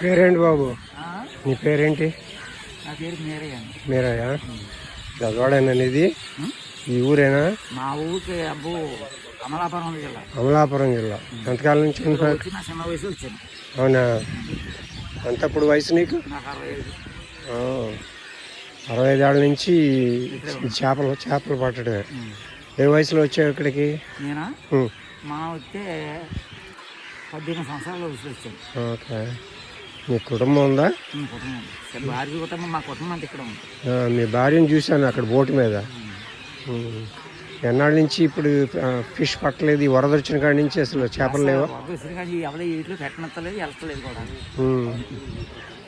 పేరేంటి బాబు? నీ పేరేంటి? నా పేరు మీరయ్య. మీరయ్యా? గజవాడేనా ఇది? ఈ ఊరేనా? మా ఊరికి అబ్బు అమలాపురం జిల్లా. అమలాపురం జిల్లా. ఎంతకాలం నుంచి? చిన్న వయసు వచ్చాను. అవునా? అంత ఇప్పుడు వయసు నీకు? నాకు 65. 65 ఏళ్ళ నుంచి చేపలు పట్టడమే. ఏ వయసులో వచ్చావు ఇక్కడికి? నేనా? మా వస్తే 18 సంవత్సరాల వయసులో వచ్చాను. ఓకే. మీ కుటుంబం ఉందా? కుటుంబం, భార్య కుటుంబం. మా కుటుంబం అంతా ఇక్కడ ఉంది. మీ భార్యను చూశాను అక్కడ బోటు మీద. ఎన్నాళ్ళ నుంచి ఇప్పుడు ఫిష్ పట్టలేదు? ఈ వరద వచ్చిన కాడి నుంచి అసలు చేపలు లేవా? వరద వచ్చిన కాడి ఎవరి ఇంట్లో పెట్టనత్తలేదు, వెళ్తలేదు కూడా.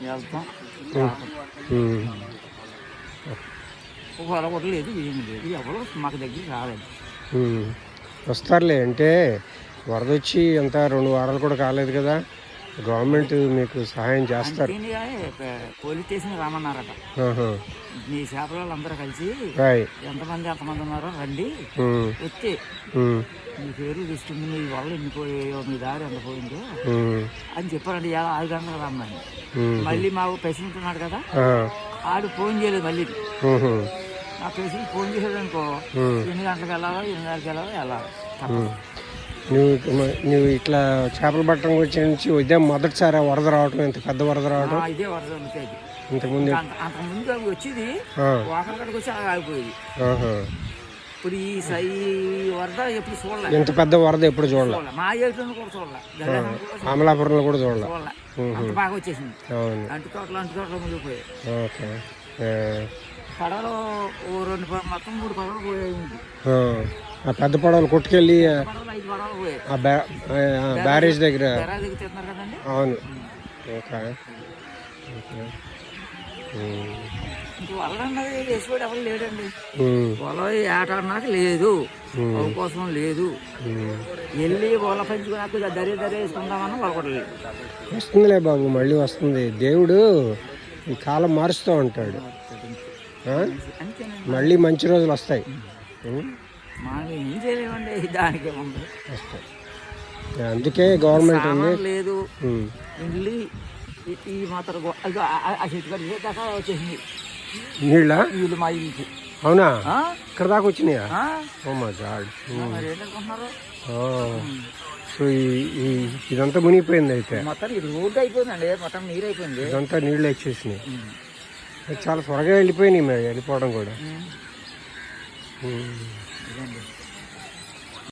వెళ్తాం పొలగొట్టలేదు, ఏమి లేదు. ఎవరు మాకు దగ్గర రాలేదు. వస్తారులే. అంటే వరద వచ్చి అంతా 2 వారాలు కూడా కాలేదు కదా, గవర్నమెంట్ మీకు సహాయం చేస్తారు. Police station రామన్నారట. మీ చేపల అందరూ కలిసి ఎంతమంది ఉన్నారో రండి, వచ్చి మీ పేరు తీసుకుంది, మీ వల్ల ఎన్ని పోయాయో, మీ దారి ఎంత పోయిందో అని చెప్పారండి. 5 గంటలకు రమ్మని. మళ్ళీ మాకు ప్రెసిడెంట్ ఉన్నాడు కదా, ఆడు ఫోన్ చేయలేదు. మళ్ళీ ఆ ప్రెసిడెంట్ ఫోన్ చేసాడు అనుకో, 8 గంటలకు వెళ్ళాలో 8:30కి వెళ్ళాలి. నువ్వు ఇట్లా చేపలు పట్టడం వచ్చిన నుంచి ఇదే మొదటిసారి వరద రావటం? ఇంత పెద్ద వరద రావటం? ఇదే వరద వచ్చేది. అంతకుముందు వచ్చేది వాకర్గడికి వచ్చి అలా ఆగిపోయేది. ఇప్పుడు ఈ వరద ఎప్పుడు చూడలేదు. ఇంత పెద్ద వరద ఎప్పుడు చూడలేదు. మా ఏరియాలో కూడా చూడలేదు, అమలాపురంలో కూడా చూడలేదు. బాగా వచ్చేసింది. అంటు తోటలు మునిగిపోయాయి. ఓకే. పడవలు 2 మొత్తం 3 పడవలు పోయాయి. ఆ పెద్ద పడవలు కొట్టుకెళ్ళి 5 పడవలు పోయాయి బ్యారేజ్ దగ్గర. తిన్నారు కదండి. అవును. ఓకే. ఇంక వల్ల అన్నది వేసిపోయి ఎవరు లేడండి. వల ఏట అన్నాక లేదు, అవకాశం లేదు. వెళ్ళి వల పెంచుకున్నాక దరే వేసుకుందామన్నా వలకొట్టలేదు. వస్తుందిలే బాబు, మళ్ళీ వస్తుంది. దేవుడు ఈ కాలం మారుస్తూ ఉంటాడు. మళ్ళీ మంచి రోజులు వస్తాయి. మనం ఏం చేయలేమండి, దానికి వస్తాయి. అందుకే గవర్నమెంట్ లేదు. వెళ్ళి ఈ మాత్రం ఆ చెట్టు దాకా వచ్చేసింది నీళ్ళు మా ఇంటికి. అవునా? ఇక్కడ దాకా వచ్చినాయా? సో ఇదంతా మునిగిపోయింది అయితే. మొత్తం రోడ్డు అయిపోయిందండి, మొత్తం నీరు అయిపోయింది. ఇదంతా నీళ్ళు వచ్చేసినాయి. చాలా త్వరగా వెళ్ళిపోయినాయి. వెళ్ళిపోవడం కూడా